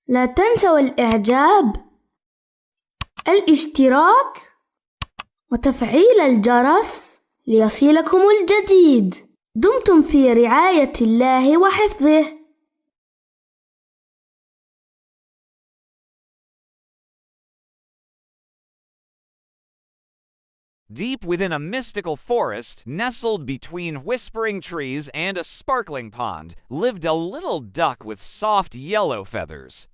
لا تنسوا الإعجاب، الاشتراك، وتفعيل الجرس ليصلكم الجديد. دمتم في رعاية الله وحفظه. Deep within a mystical forest, nestled between whispering trees and a sparkling pond, lived a little duck with soft yellow feathers.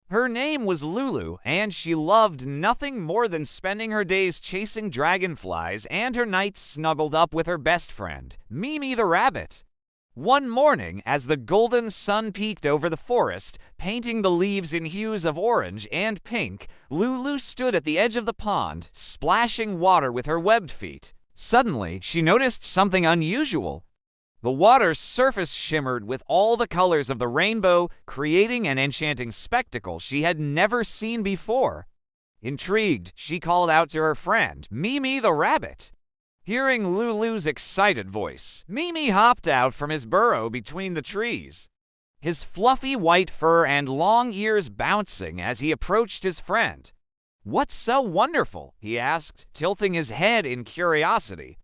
Her name was Lulu, and she loved nothing more than spending her days chasing dragonflies and her nights snuggled up with her best friend, Mimi the rabbit. One morning, as the golden sun peeked over the forest, painting the leaves in hues of orange and pink, Lulu stood at the edge of the pond, splashing water with her webbed feet. Suddenly, she noticed something unusual. The water's surface shimmered with all the colors of the rainbow, creating an enchanting spectacle she had never seen before. Intrigued, she called out to her friend, Mimi the rabbit. Hearing Lulu's excited voice, Mimi hopped out from his burrow between the trees, his fluffy white fur and long ears bouncing as he approached his friend. "What's so wonderful?" he asked, tilting his head in curiosity.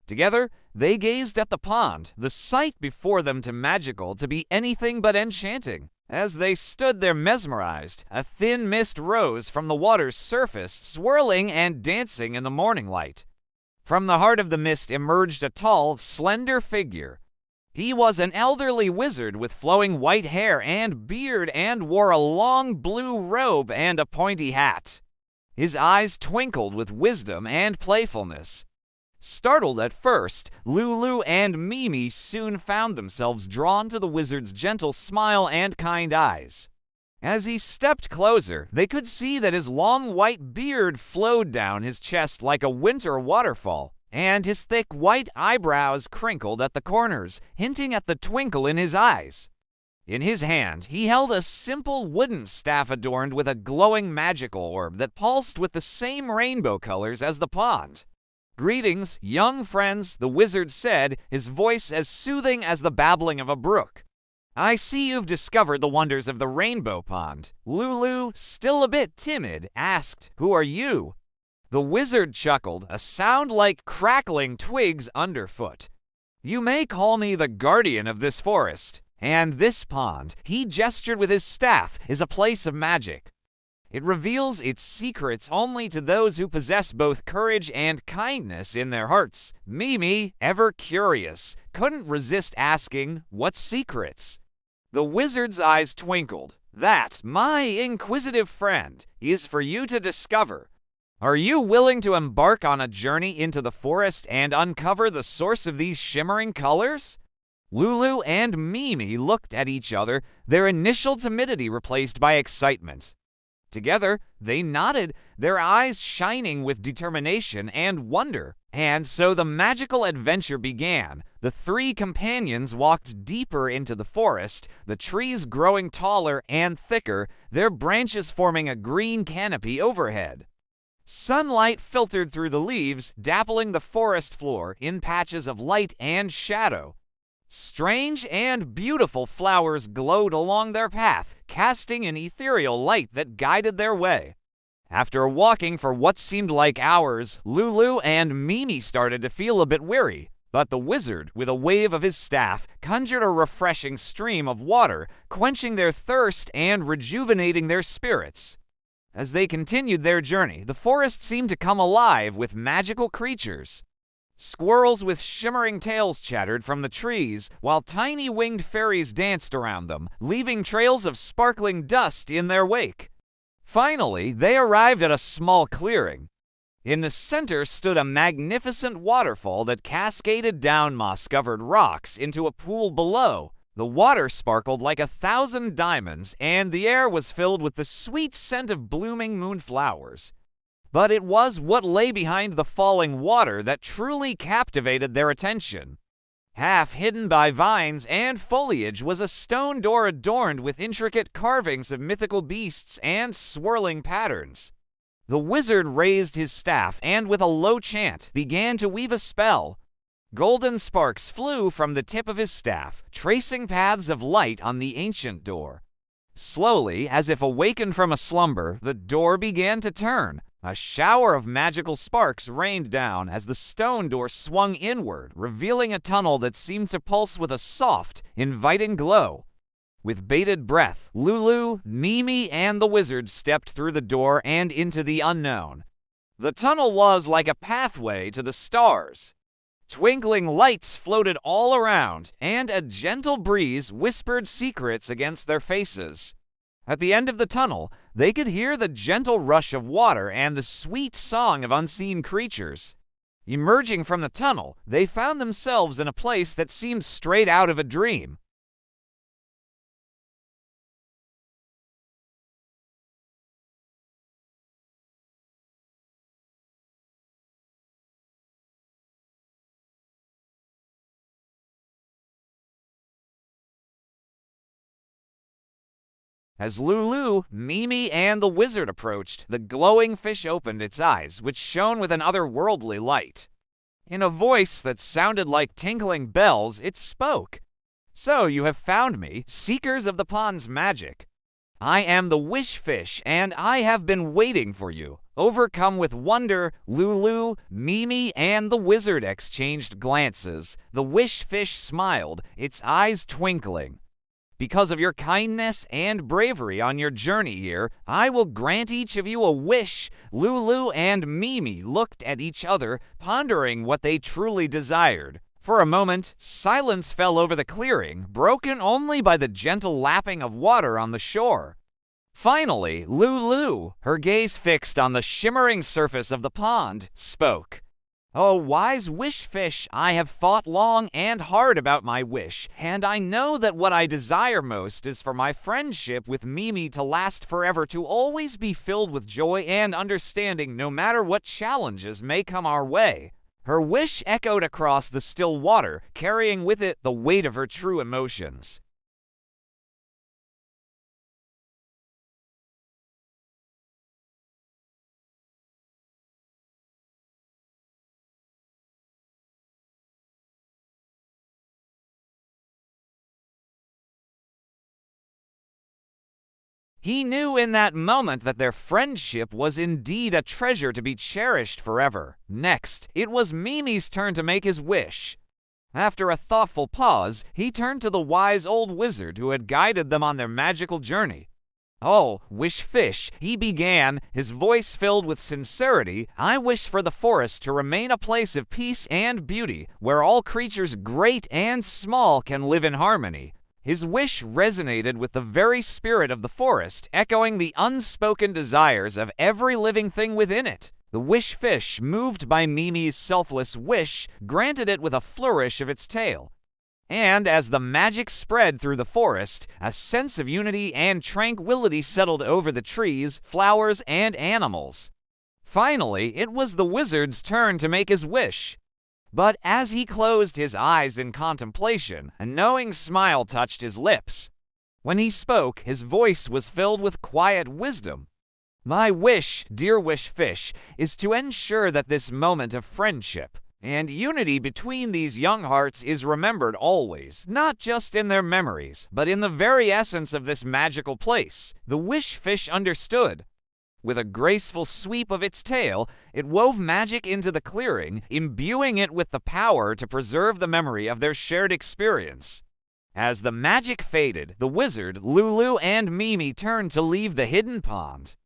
Together, they gazed at the pond, the sight before them too magical to be anything but enchanting. As they stood there mesmerized, a thin mist rose from the water's surface, swirling and dancing in the morning light. From the heart of the mist emerged a tall, slender figure. He was an elderly wizard with flowing white hair and beard and wore a long blue robe and a pointy hat. His eyes twinkled with wisdom and playfulness. Startled at first, Lulu and Mimi soon found themselves drawn to the wizard's gentle smile and kind eyes. As he stepped closer, they could see that his long white beard flowed down his chest like a winter waterfall, and his thick white eyebrows crinkled at the corners, hinting at the twinkle in his eyes. In his hand, he held a simple wooden staff adorned with a glowing magical orb that pulsed with the same rainbow colors as the pond. "Greetings, young friends," the wizard said, his voice as soothing as the babbling of a brook. "I see you've discovered the wonders of the rainbow pond." Lulu, still a bit timid, asked, "Who are you?" The wizard chuckled, a sound like crackling twigs underfoot. "You may call me the guardian of this forest, and this pond," he gestured with his staff, "is a place of magic. It reveals its secrets only to those who possess both courage and kindness in their hearts." Mimi, ever curious, couldn't resist asking, "What secrets?" The wizard's eyes twinkled. "That, my inquisitive friend, is for you to discover. Are you willing to embark on a journey into the forest and uncover the source of these shimmering colors?" Lulu and Mimi looked at each other, their initial timidity replaced by excitement. Together, they nodded, their eyes shining with determination and wonder. And so the magical adventure began. The three companions walked deeper into the forest, the trees growing taller and thicker, their branches forming a green canopy overhead. Sunlight filtered through the leaves, dappling the forest floor in patches of light and shadow. Strange and beautiful flowers glowed along their path, casting an ethereal light that guided their way. After walking for what seemed like hours, Lulu and Mimi started to feel a bit weary, but the wizard, with a wave of his staff, conjured a refreshing stream of water, quenching their thirst and rejuvenating their spirits. As they continued their journey, the forest seemed to come alive with magical creatures. Squirrels with shimmering tails chattered from the trees, while tiny winged fairies danced around them, leaving trails of sparkling dust in their wake. Finally, they arrived at a small clearing. In the center stood a magnificent waterfall that cascaded down moss-covered rocks into a pool below. The water sparkled like 1,000 diamonds, and the air was filled with the sweet scent of blooming moonflowers. But it was what lay behind the falling water that truly captivated their attention. Half hidden by vines and foliage was a stone door adorned with intricate carvings of mythical beasts and swirling patterns. The wizard raised his staff and, with a low chant, began to weave a spell. Golden sparks flew from the tip of his staff, tracing paths of light on the ancient door. Slowly, as if awakened from a slumber, the door began to turn. A shower of magical sparks rained down as the stone door swung inward, revealing a tunnel that seemed to pulse with a soft, inviting glow. With bated breath, Lulu, Mimi, and the wizard stepped through the door and into the unknown. The tunnel was like a pathway to the stars. Twinkling lights floated all around, and a gentle breeze whispered secrets against their faces. At the end of the tunnel, they could hear the gentle rush of water and the sweet song of unseen creatures. Emerging from the tunnel, they found themselves in a place that seemed straight out of a dream. As Lulu, Mimi, and the wizard approached, the glowing fish opened its eyes, which shone with an otherworldly light. In a voice that sounded like tinkling bells, it spoke. "So you have found me, seekers of the pond's magic. I am the wish fish, and I have been waiting for you." Overcome with wonder, Lulu, Mimi, and the wizard exchanged glances. The wish fish smiled, its eyes twinkling. "Because of your kindness and bravery on your journey here, I will grant each of you a wish." Lulu and Mimi looked at each other, pondering what they truly desired. For a moment, silence fell over the clearing, broken only by the gentle lapping of water on the shore. Finally, Lulu, her gaze fixed on the shimmering surface of the pond, spoke. "Oh, wise wish fish, I have thought long and hard about my wish, and I know that what I desire most is for my friendship with Mimi to last forever, to always be filled with joy and understanding no matter what challenges may come our way." Her wish echoed across the still water, carrying with it the weight of her true emotions. He knew in that moment that their friendship was indeed a treasure to be cherished forever. Next, it was Mimi's turn to make his wish. After a thoughtful pause, he turned to the wise old wizard who had guided them on their magical journey. "Oh, wish fish," he began, his voice filled with sincerity, "I wish for the forest to remain a place of peace and beauty, where all creatures great and small can live in harmony." His wish resonated with the very spirit of the forest, echoing the unspoken desires of every living thing within it. The wish fish, moved by Mimi's selfless wish, granted it with a flourish of its tail. And as the magic spread through the forest, a sense of unity and tranquility settled over the trees, flowers, and animals. Finally, it was the wizard's turn to make his wish. But as he closed his eyes in contemplation, a knowing smile touched his lips. When he spoke, his voice was filled with quiet wisdom. "My wish, dear wish fish, is to ensure that this moment of friendship and unity between these young hearts is remembered always, not just in their memories, but in the very essence of this magical place." The wish fish understood. With a graceful sweep of its tail, it wove magic into the clearing, imbuing it with the power to preserve the memory of their shared experience. As the magic faded, the wizard, Lulu, and Mimi turned to leave the hidden pond.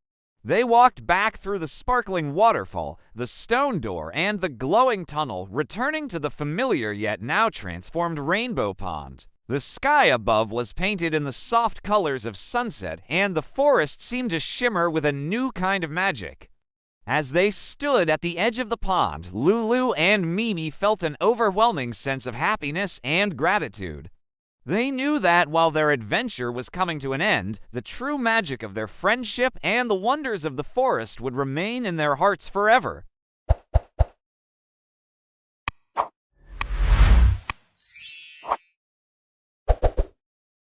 They walked back through the sparkling waterfall, the stone door, and the glowing tunnel, returning to the familiar yet now transformed rainbow pond. The sky above was painted in the soft colors of sunset, and the forest seemed to shimmer with a new kind of magic. As they stood at the edge of the pond, Lulu and Mimi felt an overwhelming sense of happiness and gratitude. They knew that while their adventure was coming to an end, the true magic of their friendship and the wonders of the forest would remain in their hearts forever.